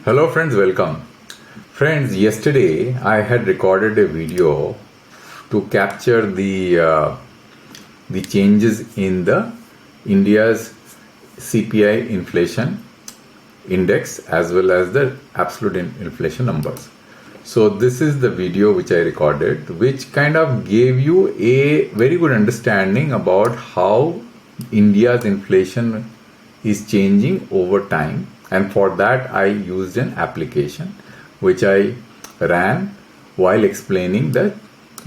Hello friends, welcome. Friends, yesterday I had recorded a video to capture the changes in the India's CPI inflation index as well as the absolute inflation numbers. So this is the video which I recorded, which kind of gave you a very good understanding about how India's inflation is changing over time, and for that I used an application which I ran while explaining the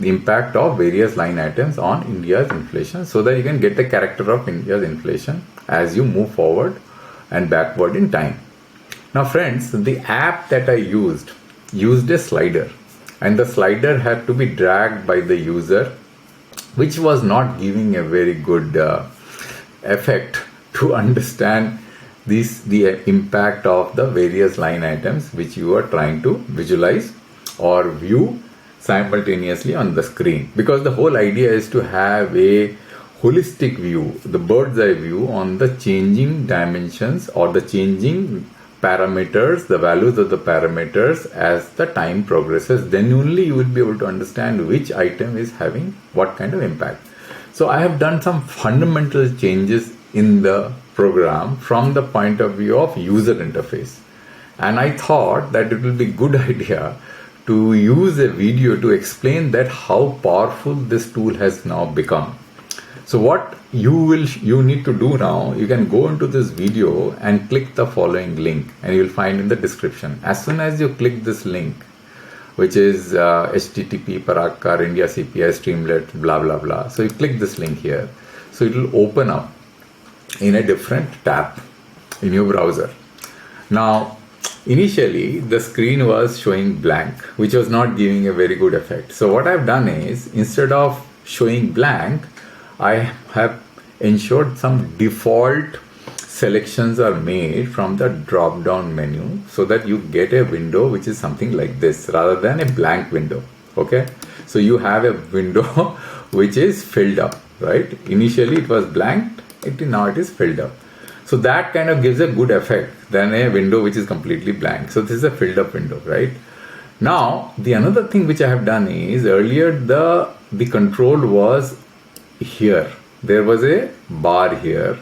impact of various line items on India's inflation, so that you can get the character of India's inflation as you move forward and backward in time. Now friends, the app that I used a slider, and the slider had to be dragged by the user, which was not giving a very good effect to understand the impact of the various line items which you are trying to visualize or view simultaneously on the screen, because the whole idea is to have a holistic view, the bird's eye view on the changing dimensions or the changing parameters, the values of the parameters as the time progresses. Then only you will be able to understand which item is having what kind of impact. So I have done some fundamental changes in the program from the point of view of user interface, and I thought that it will be good idea to use a video to explain that how powerful this tool has now become. So what you need to do now, you can go into this video and click the following link, and you will find in the description. As soon as you click this link, which is http parakar India CPI Streamlet blah blah blah, so you click this link here, so it will open up in a different tab in your browser. Now initially the screen was showing blank, which was not giving a very good effect. So what I've done is, instead of showing blank, I have ensured some default selections are made from the drop down menu, so that you get a window which is something like this rather than a blank window. Okay, so you have a window which is filled up, right? Initially it was blank, now it is filled up. So that kind of gives a good effect than a window which is completely blank. So this is a filled up window, right? Now the another thing which I have done is, earlier the control was here. There was a bar here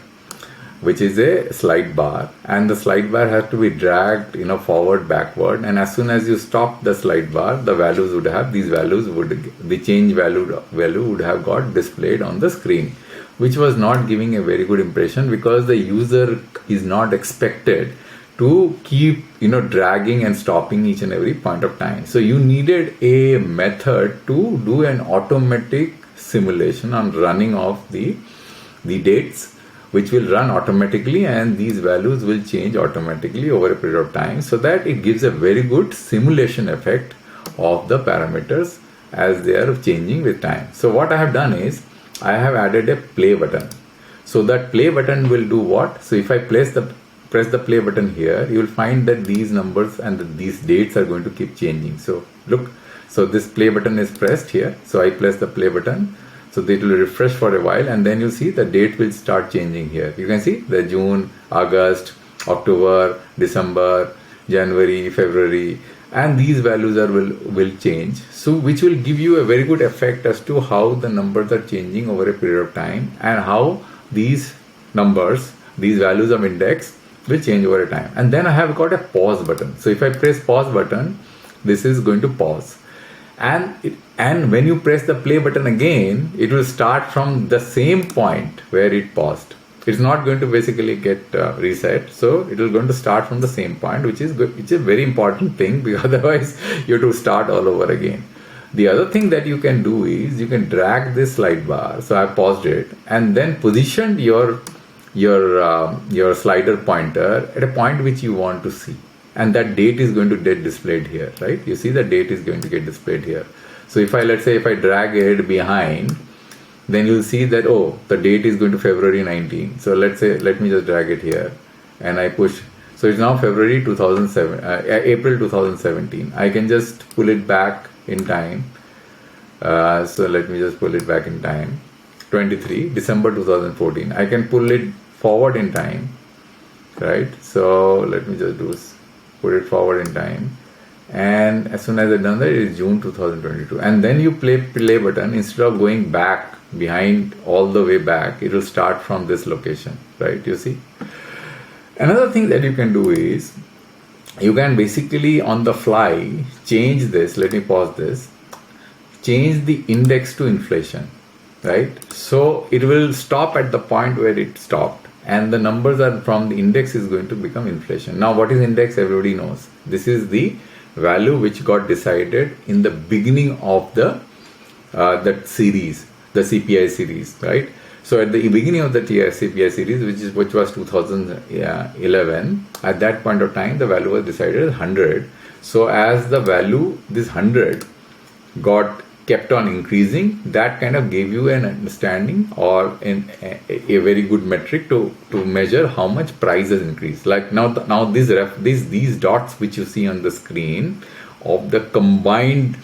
which is a slide bar, and the slide bar has to be dragged forward backward, and as soon as you stop the slide bar, the values would have the change value would have got displayed on the screen, which was not giving a very good impression, because the user is not expected to keep dragging and stopping each and every point of time. So you needed a method to do an automatic simulation on running of the dates, which will run automatically, and these values will change automatically over a period of time, so that it gives a very good simulation effect of the parameters as they are changing with time. So what I have done is, I have added a play button. So that play button will do what? So if I press the play button here, you will find that these numbers and these dates are going to keep changing. So look, so this play button is pressed here. So I press the play button. So it will refresh for a while, and then you see the date will start changing here. You can see the June, August, October, December, January, February, and these values will change. So which will give you a very good effect as to how the numbers are changing over a period of time, and how these numbers, these values of index will change over a time. And then I have got a pause button. So if I press pause button, this is going to pause. And when you press the play button again, it will start from the same point where it paused. It's not going to basically get reset. So it is going to start from the same point, which is good. It's a very important thing, because otherwise you have to start all over again. The other thing that you can do is, you can drag this slide bar. So I paused it, and then positioned your slider pointer at a point which you want to see, and that date is going to get displayed here, right? You see the date is going to get displayed here. So if I drag it behind, then you'll see that, oh, the date is going to February 19. So let me just drag it here, and I push. So it's now February 2007, April 2017. I can just pull it back in time. So let me just pull it back in time. 23 December 2014. I can pull it forward in time, right? So let me just do put it forward in time, and as soon as I've done that, it is June 2022. And then you play button. Instead of going back behind all the way back, it will start from this location, right? You see. Another thing that you can do is you can basically on the fly change this. Let me pause this. Change the index to inflation, right? So it will stop at the point where it stopped, and the numbers are from the index is going to become inflation. Now, what is index? Everybody knows. This is the value which got decided in the beginning of the that series, the CPI series, right? So at the beginning of the CPI series, which was 2011, at that point of time, the value was decided as 100. So as the value, this 100 kept on increasing, that kind of gave you an understanding or a very good metric to measure how much price has increased. Like now these dots which you see on the screen of the combined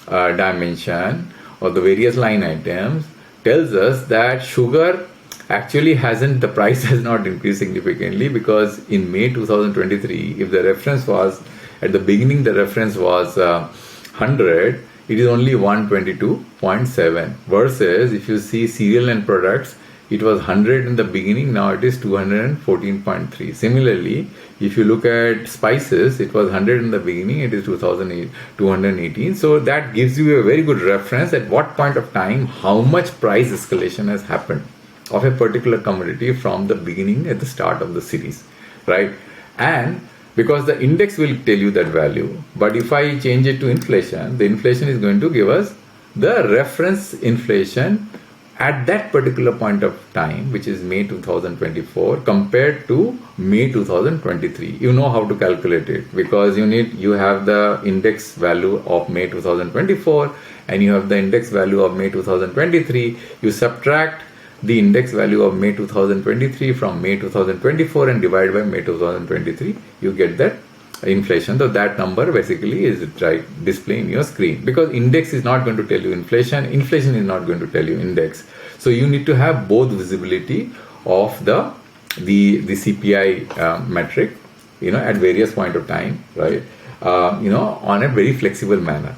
dimension of the various line items tells us that sugar actually the price has not increased significantly, because in May 2023, if the reference was, at the beginning the reference was 100, it is only 122.7, versus if you see cereal and products, it was 100 in the beginning, now it is 214.3. Similarly, if you look at spices, it was 100 in the beginning, it is 218. So that gives you a very good reference at what point of time, how much price escalation has happened of a particular commodity from the beginning at the start of the series, right? And because the index will tell you that value, but if I change it to inflation, the inflation is going to give us the reference inflation at that particular point of time, which is May 2024 compared to May 2023. You know how to calculate it, because you have the index value of May 2024 and you have the index value of May 2023. You subtract the index value of May 2023 from May 2024 and divide by May 2023, you get that inflation. So that number basically is right displaying your screen, because index is not going to tell you inflation is not going to tell you index. So you need to have both visibility of the CPI metric, at various point of time, right? On a very flexible manner.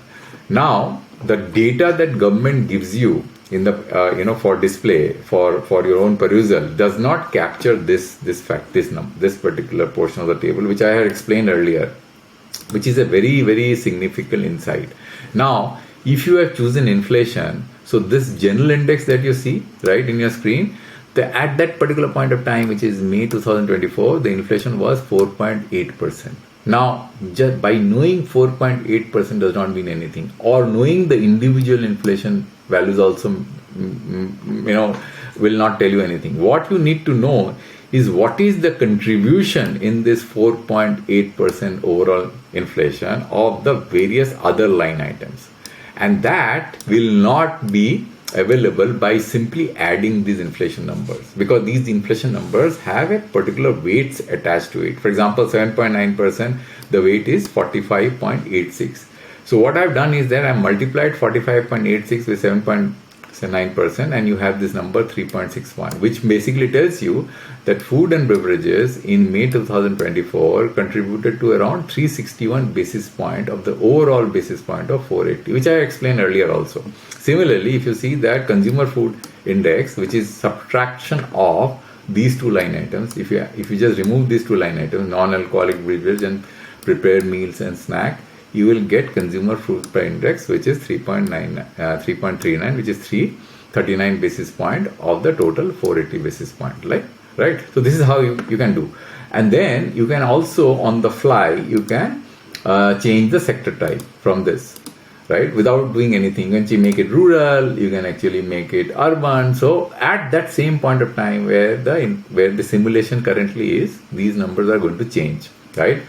Now the data that government gives you in the for display for your own perusal does not capture this particular portion of the table, which I had explained earlier, which is a very, very significant insight. Now, if you have chosen inflation, so this general index that you see right in your screen, at that particular point of time, which is May 2024, the inflation was 4.8%. Now, just by knowing 4.8% does not mean anything, or knowing the individual inflation values also, will not tell you anything. What you need to know is what is the contribution in this 4.8% overall inflation of the various other line items. And that will not be available by simply adding these inflation numbers, because these inflation numbers have a particular weights attached to it. For example, 7.9%, the weight is 45.86. So what I've done is that I multiplied 45.86 with 7.9%, and you have this number 3.61, which basically tells you that food and beverages in May 2024 contributed to around 361 basis point of the overall basis point of 480, which I explained earlier also. Similarly, if you see that consumer food index, which is subtraction of these two line items, if you just remove these two line items, non-alcoholic beverage and prepared meals and snack, you will get consumer food price index, which is 3.39, which is 339 basis point of the total 480 basis point, right? So this is how you can do. And then you can also on the fly, you can change the sector type from this, right? Without doing anything. You can make it rural, you can actually make it urban. So at that same point of time where the simulation currently is, these numbers are going to change, right?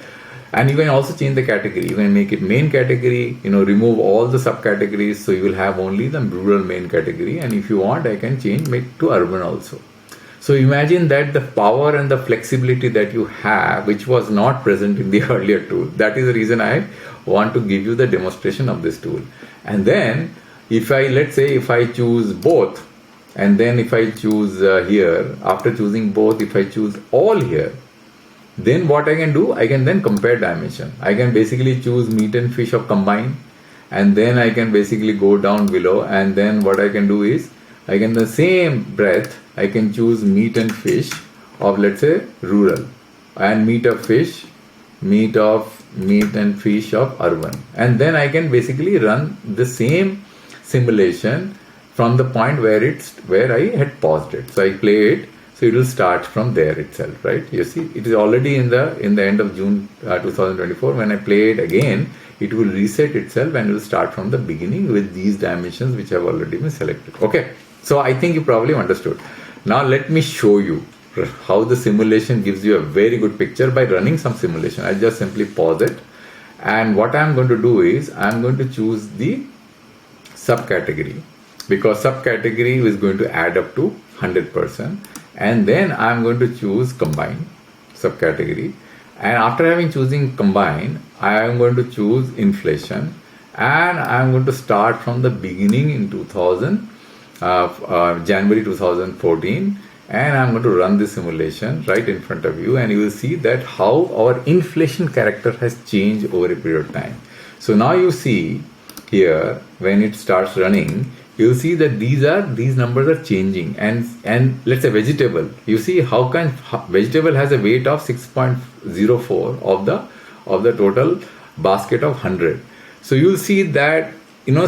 And you can also change the category. You can make it main category, remove all the subcategories. So you will have only the rural main category. And if you want, I can make to urban also. So imagine that the power and the flexibility that you have, which was not present in the earlier tool. That is the reason I want to give you the demonstration of this tool. And then let's say if I choose both, and then if I choose here, after choosing both, if I choose all here, Then what I can do, I can then compare dimension. I can basically choose meat and fish of combine, and then I can basically go down below, and then what I can do is, I can the same breath, I can choose meat and fish of, let's say, rural, and meat and fish of urban, and then I can basically run the same simulation from the point where I had paused it. So I play it, so it will start from there itself, right? You see, it is already in the end of June 2024. When I play it again, it will reset itself and it will start from the beginning with these dimensions which have already been selected. Okay, so I think you probably understood. Now let me show you how the simulation gives you a very good picture by running some simulation. I just simply pause it, and what I am going to do is I am going to choose the subcategory, because subcategory is going to add up to 100%, and then I am going to choose combine subcategory, and after having choosing combine, I am going to choose inflation, and I am going to start from the beginning in January 2014, and I'm going to run this simulation right in front of you, and you will see that how our inflation character has changed over a period of time. So now you see here, when it starts running, you'll see that these numbers are changing, and let's say vegetable, you see how vegetable has a weight of 6.04 of the total basket of 100. So you'll see that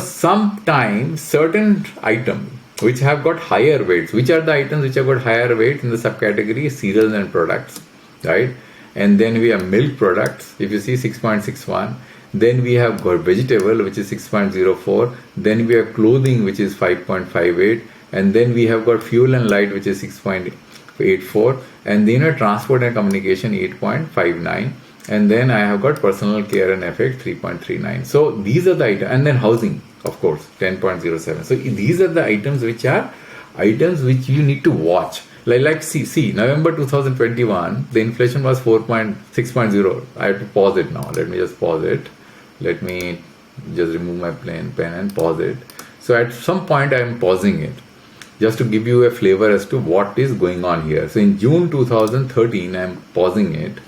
sometimes certain items which have got higher weights. Which are the items which have got higher weight in the subcategory? Cereals and products, right? And then we have milk products, if you see 6.61. Then we have got vegetable, which is 6.04. Then we have clothing, which is 5.58. And then we have got fuel and light, which is 6.84. And then transport and communication, 8.59. And then I have got personal care and effect, 3.39. So these are the items. And then housing, of course, 10.07. So these are the items which you need to watch. Like see, November 2021, the inflation was 6.0. I have to pause it now. Let me just pause it. Let me just remove my pen and pause it. So at some point I am pausing it, just to give you a flavor as to what is going on here. So in June 2013, I am pausing it,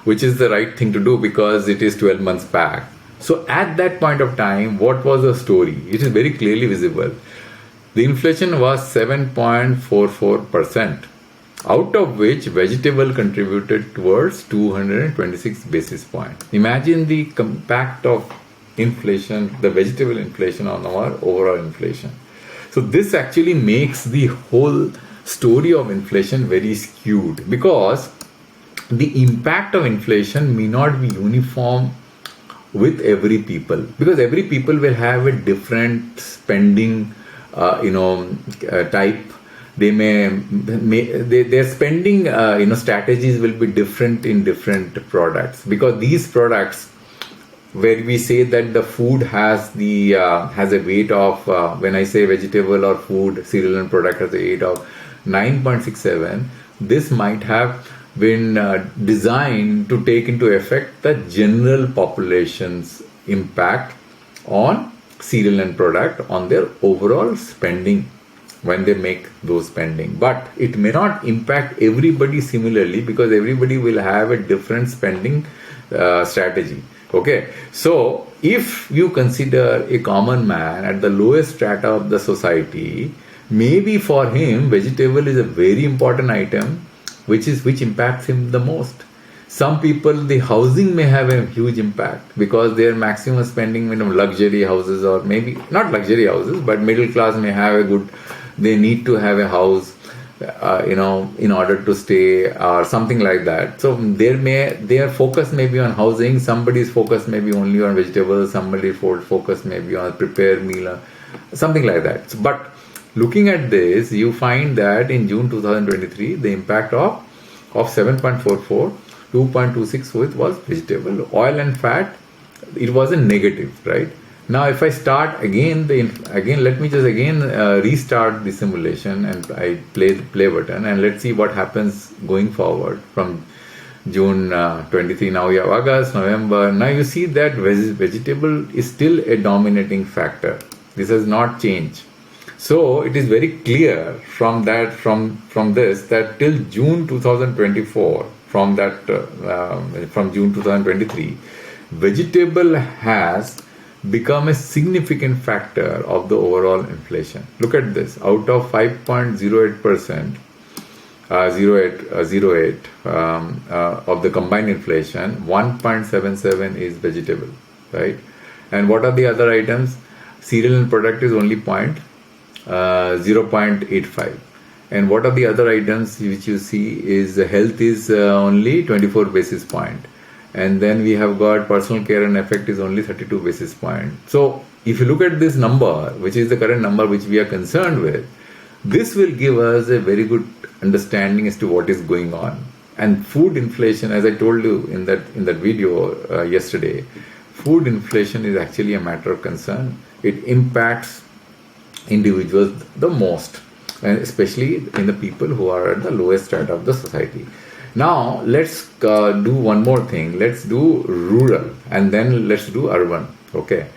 which is the right thing to do because it is 12 months back. So at that point of time, what was the story? It is very clearly visible. The inflation was 7.44%, out of which vegetable contributed towards 226 basis points. Imagine the impact of inflation, the vegetable inflation on our overall inflation. So this actually makes the whole story of inflation very skewed, because the impact of inflation may not be uniform with every people, because every people will have a different spending type. They their spending strategies will be different in different products, because these products, where we say that the food has a weight of, when I say vegetable or food, cereal and product has a weight of 9.67, this might have been designed to take into effect the general population's impact on cereal and product on their overall spending when they make those spending. But it may not impact everybody similarly, because everybody will have a different spending strategy. Okay, so if you consider a common man at the lowest strata of the society, maybe for him vegetable is a very important item which impacts him the most. Some people, the housing may have a huge impact because their maximum spending, luxury houses, or maybe not luxury houses, but middle class may have they need to have a house, in order to stay or something like that. So their focus may be on housing, somebody's focus may be only on vegetables, somebody's focus may be on prepared meal, something like that. But looking at this, you find that in June 2023, the impact of 7.44, 2.26 was vegetable. Oil and fat, it was a negative, right? Now, if I start again, let me just restart the simulation, and I play the play button, and let's see what happens going forward from June 23. Now we have August, November. Now you see that vegetable is still a dominating factor. This has not changed. So it is very clear from this that till June 2024, from that from June 2023, vegetable has become a significant factor of the overall inflation. Look at this. Out of 5.08%, 08 of the combined inflation, 1.77 is vegetable, right? And what are the other items? Cereal and product is only 0.85. And what are the other items which you see is health is only 24 basis point. And then we have got personal care and effect is only 32 basis point. So if you look at this number, which is the current number which we are concerned with, this will give us a very good understanding as to what is going on. And food inflation, as I told you in that video yesterday, food inflation is actually a matter of concern. It impacts individuals the most, and especially in the people who are at the lowest strata of the society. Now let's do one more thing. Let's do rural and then let's do urban. Okay.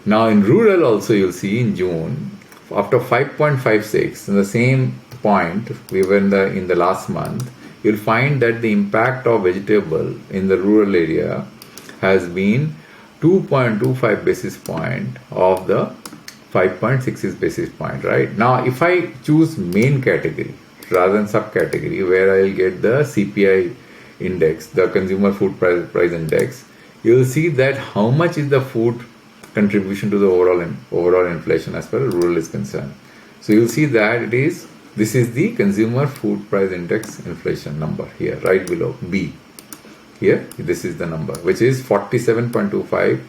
Now in rural also you'll see in June, after 5.56, in the same point we were in the last month, you'll find that the impact of vegetable in the rural area has been 2.25 basis point of the 5.66 basis point, right? Now if I choose main category rather than subcategory, where I'll get the CPI index, the consumer food price index, you'll see that how much is the food contribution to the overall inflation as far as rural is concerned. So you'll see that this is the consumer food price index inflation number here, right below B. Here, this is the number, which is 47.25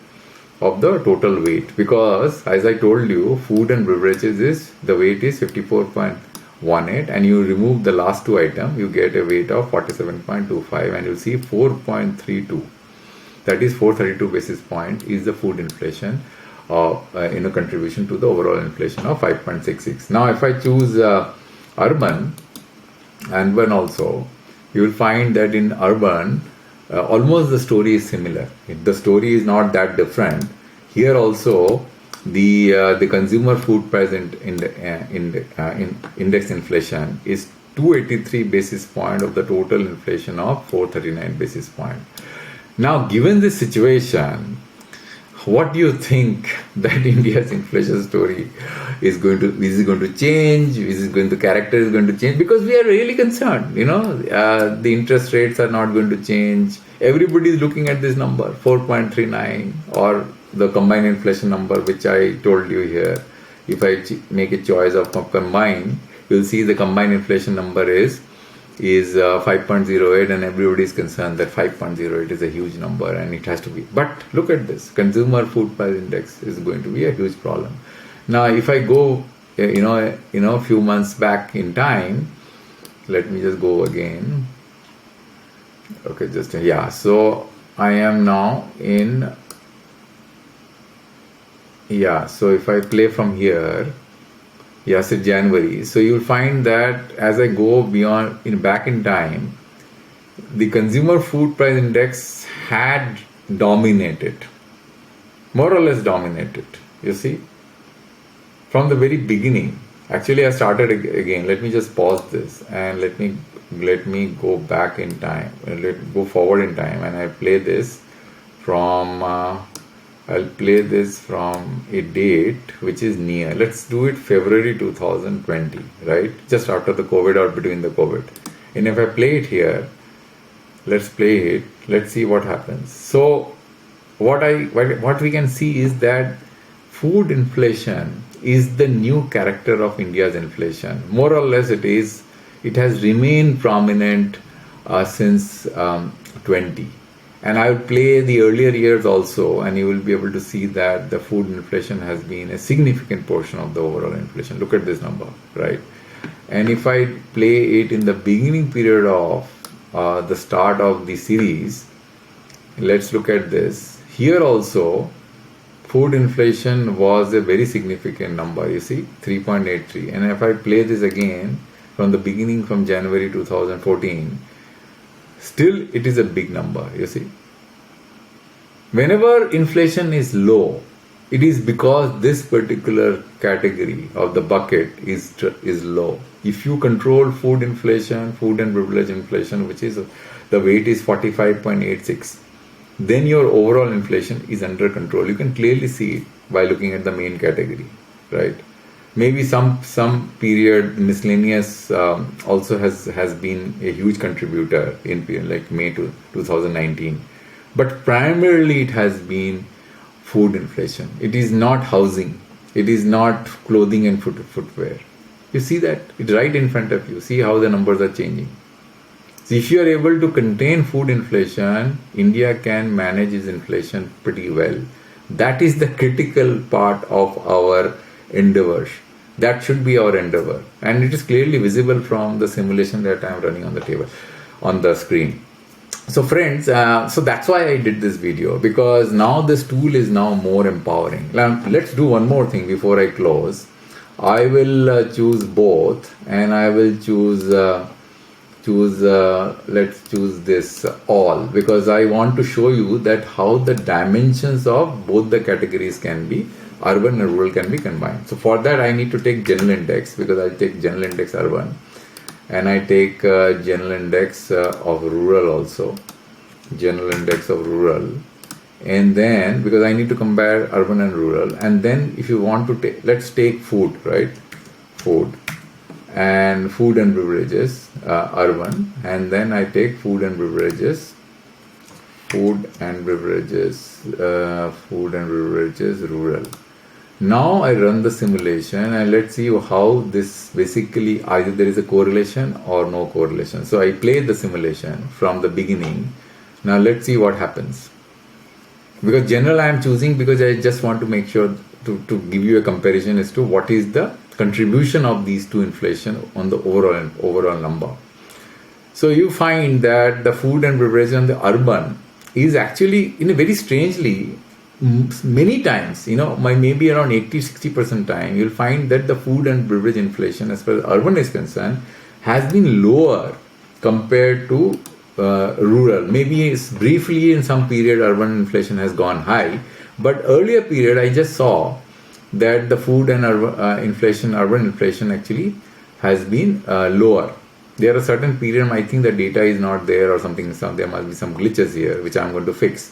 of the total weight, because as I told you, food and beverages the weight is 54.18, and you remove the last two items, you get a weight of 47.25, and you'll see 4.32. That is 432 basis point is the food inflation in a contribution to the overall inflation of 5.66. Now if I choose urban also, you will find that in urban almost the story is similar. The story is not that different. Here also the consumer food price index inflation is 283 basis point of the total inflation of 439 basis point. Now, given this situation, what do you think that India's inflation story is going to change? The character is going to change? Because we are really concerned, the interest rates are not going to change. Everybody is looking at this number, 4.39, or the combined inflation number, which I told you here. If I make a choice of combined, you'll see the combined inflation number is 5.08, and everybody is concerned that 5.08 is a huge number and it has to be. But look at this, consumer food price index is going to be a huge problem. Now if I go a few months back in time, let me just go again. Okay, so I am now in, so if I play from here, so January. So you'll find that as I go back in time, the consumer food price index had dominated, more or less dominated. You see, from the very beginning. Actually, I started again. Let me just pause this and let me go back in time. Go forward in time, and I play this from. I'll play this from a date which is near. Let's do it February 2020, right? Just after the COVID or between the COVID. And if I play it here, let's play it. Let's see what happens. So what we can see is that food inflation is the new character of India's inflation. More or less it has remained prominent since 20. And I will play the earlier years also, and you will be able to see that the food inflation has been a significant portion of the overall inflation. Look at this number, right? And if I play it in the beginning period of the start of the series, let's look at this. Here also, food inflation was a very significant number, you see, 3.83. And if I play this again from the beginning, from January 2014, still it is a big number, you see. Whenever inflation is low, It is because this particular category of the bucket is low. If you control food inflation, food and beverage inflation, which is the weight is 45.86, then your overall inflation is under control. You can clearly see it by looking at the main category, right? Maybe some period miscellaneous also has been a huge contributor in like May to 2019, but primarily it has been food inflation. It is not housing. It is not clothing and footwear. You see that? It's right in front of you. See how the numbers are changing. So if you are able to contain food inflation, India can manage its inflation pretty well. That is the critical part of our endeavor. That should be our endeavor. And it is clearly visible from the simulation that I am running on the table, on the screen. So friends, so that's why I did this video, because now this tool is now more empowering. Now, let's do one more thing before I close. I will choose both, and I will choose let's choose this all, because I want to show you that how the dimensions of both the categories can be, urban and rural can be combined. So for that I need to take general index, because I take general index urban, and I take general index of rural also, general index of rural, and then because I need to compare urban and rural, and then if you want to take, let's take food, right? Food and beverages, urban, and then I take food and beverages, rural. Now I run the simulation and let's see how this basically, either there is a correlation or no correlation. So I play the simulation from the beginning. Now let's see what happens. Because general I am choosing because I just want to make sure to give you a comparison as to what is the contribution of these two inflation on the overall number. So you find that the food and beverage on the urban is actually, in a very strangely, many times, maybe around 80-60% time, you'll find that the food and beverage inflation as far as urban is concerned has been lower compared to rural. Maybe briefly in some period urban inflation has gone high, but earlier period I just saw that the food and urban inflation actually has been lower. There are certain period, I think the data is not there or something, there must be some glitches here which I'm going to fix.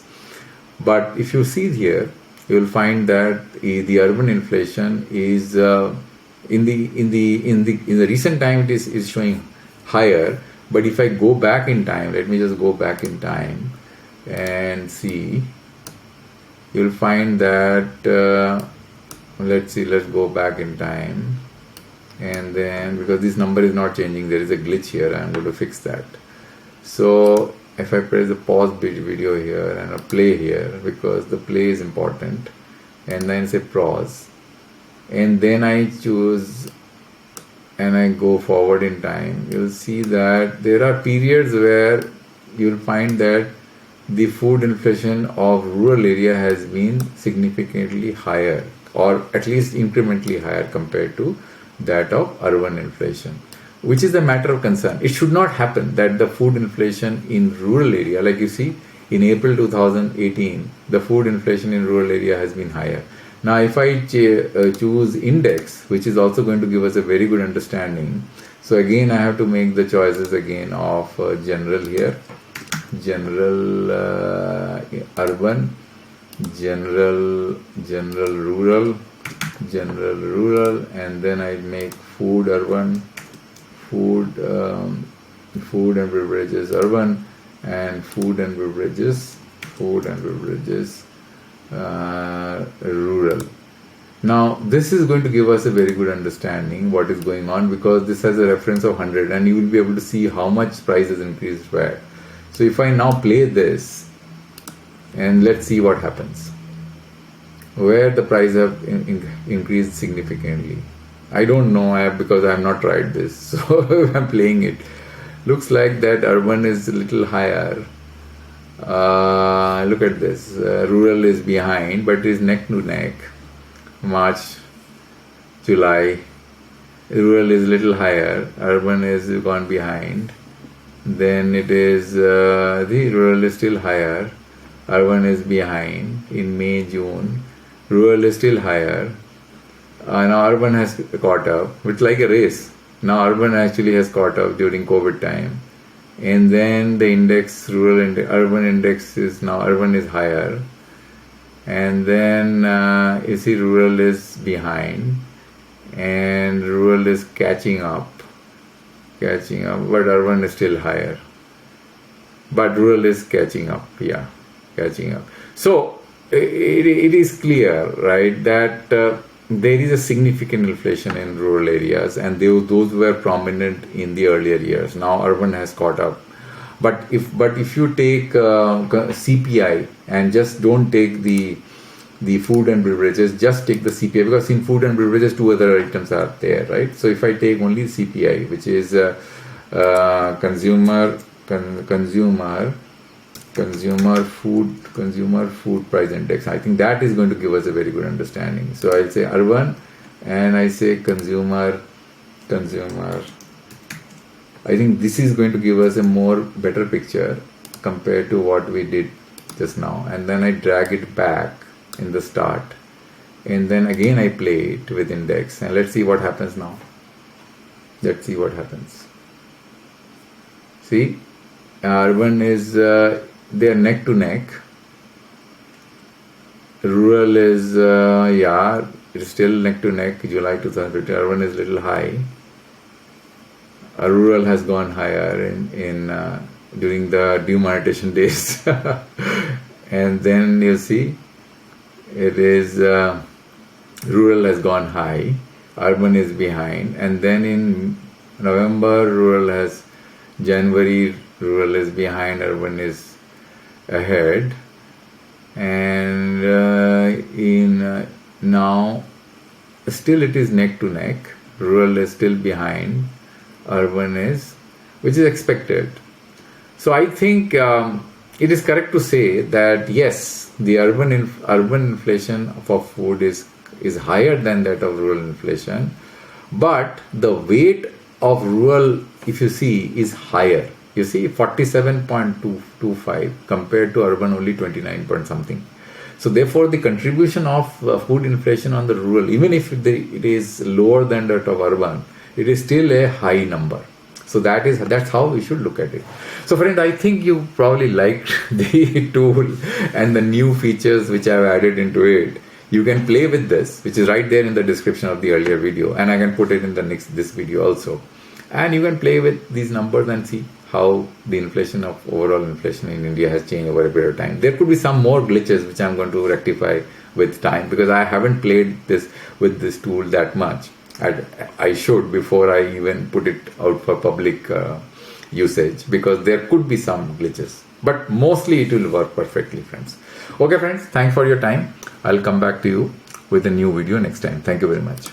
But if you see here, you will find that the urban inflation is in the recent time it is showing higher. But if I go back in time, let me just go back in time and see, you'll find that let's go back in time, and then because this number is not changing, there is a glitch here. I'm going to fix that. So if I press the pause video here and a play here, because the play is important, and then say pause, and then I choose and I go forward in time, you'll see that there are periods where you'll find that the food inflation of rural area has been significantly higher, or at least incrementally higher compared to that of urban inflation, which is a matter of concern. It should not happen that the food inflation in rural area, like you see in April 2018, the food inflation in rural area has been higher. Now if I choose index, which is also going to give us a very good understanding, so again I have to make the choices again of general here, general urban, general rural, and then I make food urban, food and beverages urban, and food and beverages rural. Now this is going to give us a very good understanding what is going on, because this has a reference of 100 and you will be able to see how much price has increased where. So if I now play this and let's see what happens, where the price have increased significantly. I don't know because I have not tried this, so I'm playing it. Looks like that urban is a little higher. Look at this, rural is behind, but it is neck to neck. March, July, rural is little higher, urban is gone behind. Then it is the rural is still higher, urban is behind in May, June. rural is still higher. Now urban has caught up. It's like a race. Now urban actually has caught up during COVID time. And then the index, urban index is now, urban is higher. And then you see rural is behind. And rural is catching up, but urban is still higher. But rural is catching up, catching up. So it is clear, right, that there is a significant inflation in rural areas, and those were prominent in the earlier years. Now urban has caught up. But if you take CPI and just don't take the food and beverages, just take the CPI, because in food and beverages 2 other items are there, right? So if I take only CPI, which is consumer food price index, I think that is going to give us a very good understanding. So I'll say urban and I say consumer. I think this is going to give us a better picture compared to what we did just now. And then I drag it back in the start, and then again I play it with index, and let's see what happens now. Let's see what happens. See, urban is they are neck to neck. Rural is it's still neck to neck. July 2015, urban is little high. Rural has gone higher in during the demonetization days. And then you see it is rural has gone high, urban is behind, and then in November January rural is behind, urban is ahead, and now still it is neck to neck. Rural is still behind, urban is, which is expected. So I think it is correct to say that yes, the urban inflation for food is higher than that of rural inflation, but the weight of rural, if you see, is higher. You see, 47.25 compared to urban only 29 point something. So therefore, the contribution of food inflation on the rural, even if it is lower than that of urban, it is still a high number. So that's how we should look at it. So friend, I think you probably liked the tool and the new features which I have added into it. You can play with this, which is right there in the description of the earlier video, and I can put it in this video also. And you can play with these numbers and see how the overall inflation in India has changed over a period of time. There could be some more glitches which I'm going to rectify with time, because I haven't played with this tool that much. I should, before I even put it out for public usage, because there could be some glitches, but mostly it will work perfectly, friends. Okay friends, thanks for your time. I'll come back to you with a new video next time. Thank you very much.